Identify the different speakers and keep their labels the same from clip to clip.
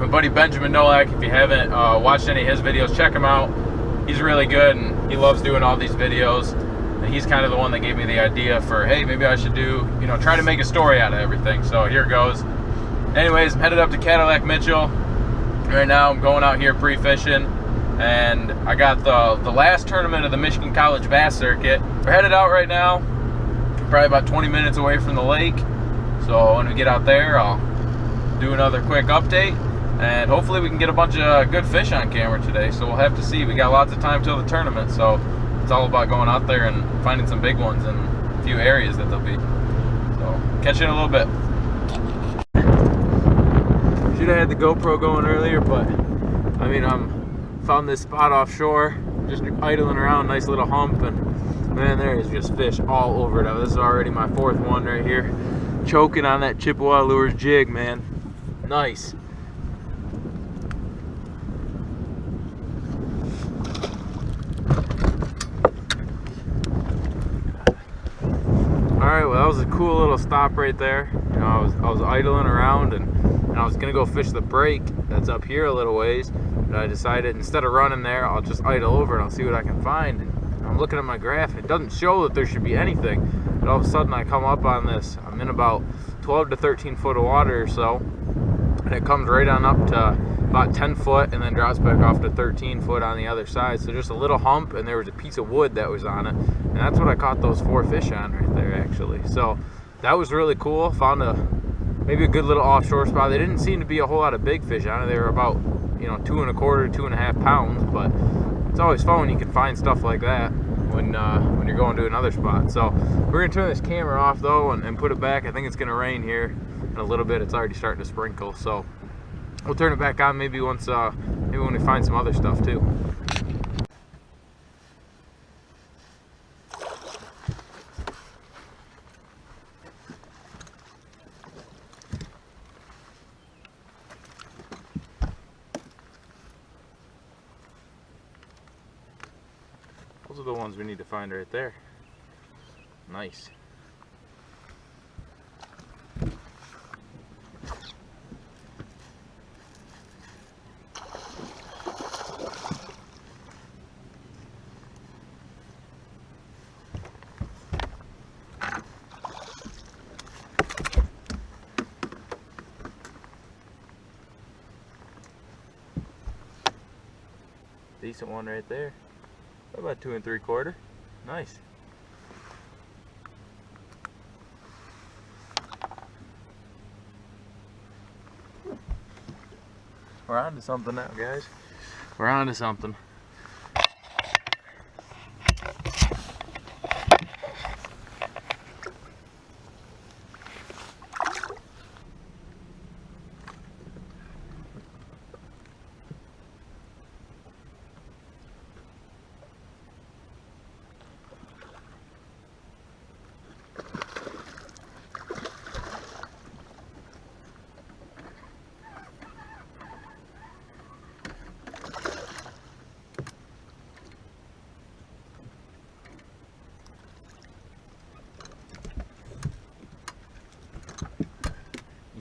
Speaker 1: my buddy Benjamin Nowak. If you haven't watched any of his videos, check him out. He's really good and he loves doing all these videos. And he's kind of the one that gave me the idea for, hey, maybe I should do, you know, try to make a story out of everything. So here goes. Anyways, I'm headed up to Cadillac Mitchell. Right now I'm going out here pre-fishing, and I got the last tournament of the Michigan College Bass Circuit. We're headed out right now, probably about 20 minutes away from the lake. So when we get out there, I'll do another quick update, and hopefully we can get a bunch of good fish on camera today. So we'll have to see. We got lots of time till the tournament, so it's all about going out there and finding some big ones in a few areas that they'll be. So catch you in a little bit. Should have had the GoPro going earlier, but I mean, found this spot offshore, just idling around, nice little hump, and man, there is just fish all over it. This is already my fourth one right here, choking on that Chippewa Lures jig, man. Nice. All right, well, that was a cool little stop right there. You know, I was idling around and I was gonna go fish the break that's up here a little ways, but I decided instead of running there, I'll just idle over and I'll see what I can find. And I'm looking at my graph, it doesn't show that there should be anything, but all of a sudden I come up on this. I'm in about 12 to 13 foot of water or so, and it comes right on up to about 10 foot and then drops back off to 13 foot on the other side. So just a little hump, and there was a piece of wood that was on it, and that's what I caught those 4 fish on right there, actually. So that was really cool. Found maybe a good little offshore spot. They didn't seem to be a whole lot of big fish on it. They were about, you know, 2 1/4, 2.5 pounds, but it's always fun when you can find stuff like that when you're going to another spot. So we're gonna turn this camera off though and put it back. I think it's gonna rain here in a little bit. It's already starting to sprinkle, so we'll turn it back on maybe once maybe when we find some other stuff too. Those are the ones we need to find right there. Nice. Decent one right there. About 2 3/4. Nice. We're on to something now, guys. We're on to something.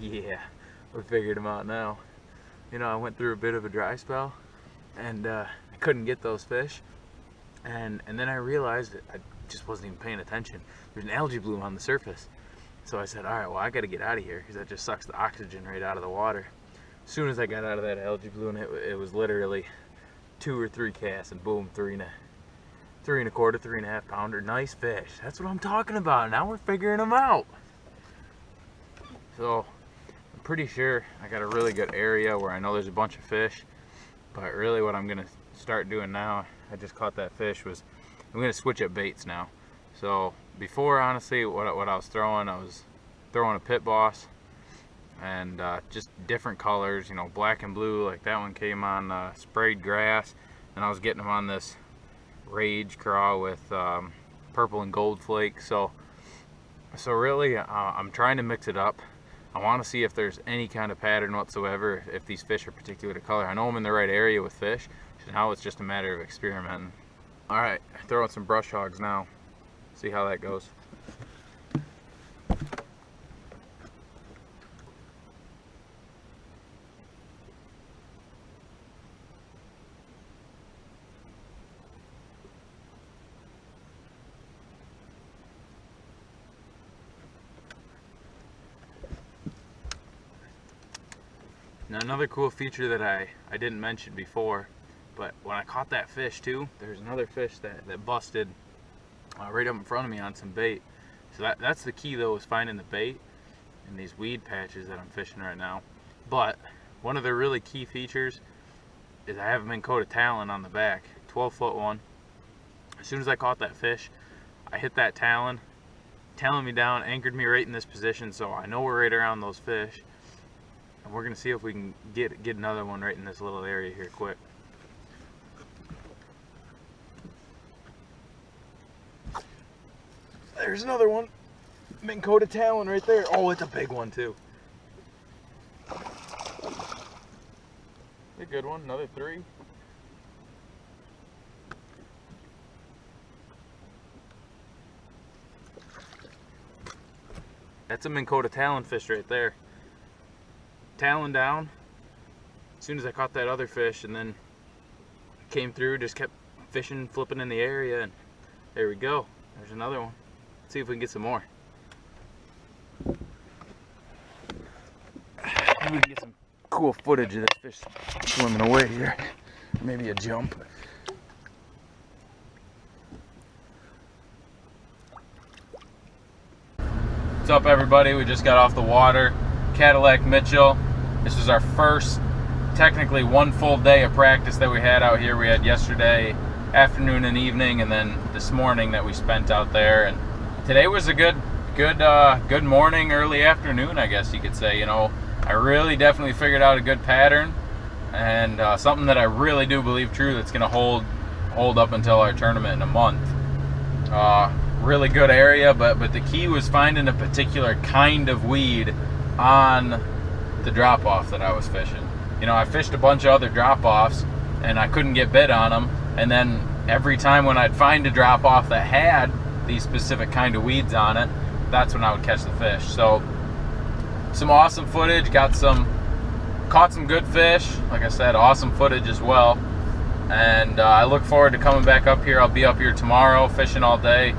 Speaker 1: Yeah, we figured them out now. You know, I went through a bit of a dry spell and I couldn't get those fish, and then I realized that I just wasn't even paying attention. There's an algae bloom on the surface, so I said, all right, well, I got to get out of here because that just sucks the oxygen right out of the water. As soon as I got out of that algae bloom, it was literally 2 or 3 casts, and boom, 3 1/4, 3.5 pounder. Nice fish. That's what I'm talking about. Now we're figuring them out. So I'm pretty sure I got a really good area where I know there's a bunch of fish, but really what I'm gonna start doing now, I just caught that fish, was I'm gonna switch up baits now. So before, honestly, what I was throwing a pit boss, and just different colors, you know, black and blue, like that one came on sprayed grass, and I was getting them on this Rage craw with purple and gold flake. So really I'm trying to mix it up. I want to see if there's any kind of pattern whatsoever, if these fish are particular to color. I know I'm in the right area with fish, so now it's just a matter of experimenting. All right, throw out some brush hogs now. See how that goes. Now another cool feature that I didn't mention before, but when I caught that fish too, there's another fish that busted right up in front of me on some bait. So that's the key though, is finding the bait in these weed patches that I'm fishing right now. But one of the really key features is I have a Minn Kota talon on the back, 12-foot one. As soon as I caught that fish, I hit that talon me down, anchored me right in this position, so I know we're right around those fish. And we're gonna see if we can get another one right in this little area here quick. There's another one. Minn Kota talon right there. Oh, it's a big one too. A good one, another 3. That's a Minn Kota talon fish right there. Talon down. As soon as I caught that other fish, and then came through, just kept fishing, flipping in the area, and there we go. There's another one. Let's see if we can get some more. Maybe we can get some cool footage of this fish swimming away here. Maybe a jump. What's up, everybody? We just got off the water. Cadillac Mitchell. This was our first, technically, one full day of practice that we had out here. We had yesterday afternoon and evening, and then this morning that we spent out there. And today was a good morning, early afternoon, I guess you could say. You know, I really definitely figured out a good pattern, and something that I really do believe true that's going to hold up until our tournament in a month. Really good area, but the key was finding a particular kind of weed on the drop-off that I was fishing. You know, I fished a bunch of other drop-offs and I couldn't get bit on them, and then every time when I'd find a drop-off that had these specific kind of weeds on it, that's when I would catch the fish. So some awesome footage, caught some good fish, like I said, awesome footage as well. And I look forward to coming back up here. I'll be up here tomorrow fishing all day.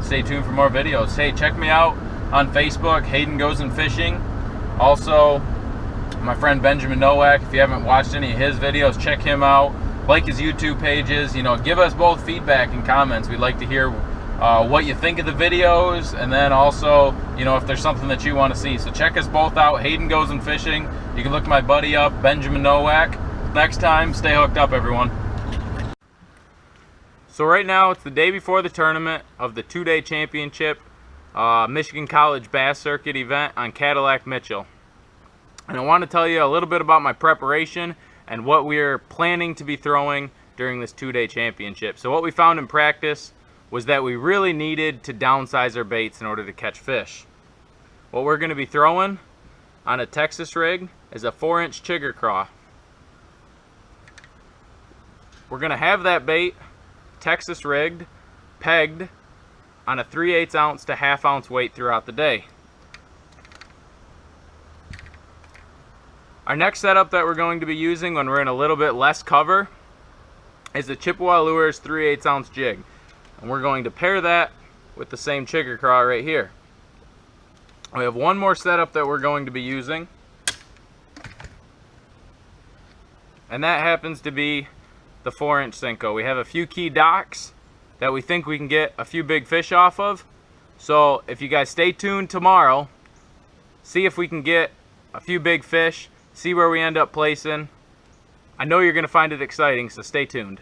Speaker 1: Stay tuned for more videos. Hey, check me out on Facebook, Hayden Goes and Fishing. Also, my friend Benjamin Nowak, if you haven't watched any of his videos, check him out. Like his YouTube pages. You know, give us both feedback and comments. We'd like to hear what you think of the videos, and then also, you know, if there's something that you want to see. So check us both out, Hayden Goes and Fishing. You can look my buddy up, Benjamin Nowak. Next time, stay hooked up, everyone. So right now, it's the day before the tournament of the 2-day championship Michigan College Bass Circuit event on Cadillac Mitchell. And I want to tell you a little bit about my preparation and what we're planning to be throwing during this 2-day championship. So what we found in practice was that we really needed to downsize our baits in order to catch fish. What we're going to be throwing on a Texas rig is a 4-inch chigger craw. We're going to have that bait Texas rigged, pegged on a 3/8 ounce to 1/2 ounce weight throughout the day. Our next setup that we're going to be using when we're in a little bit less cover is the Chippewa Lures 3/8 ounce jig. And we're going to pair that with the same chigger craw right here. We have one more setup that we're going to be using, and that happens to be the 4-inch Senko. We have a few key docks that we think we can get a few big fish off of. So if you guys stay tuned tomorrow, see if we can get a few big fish, see where we end up placing. I know you're going to find it exciting, so stay tuned.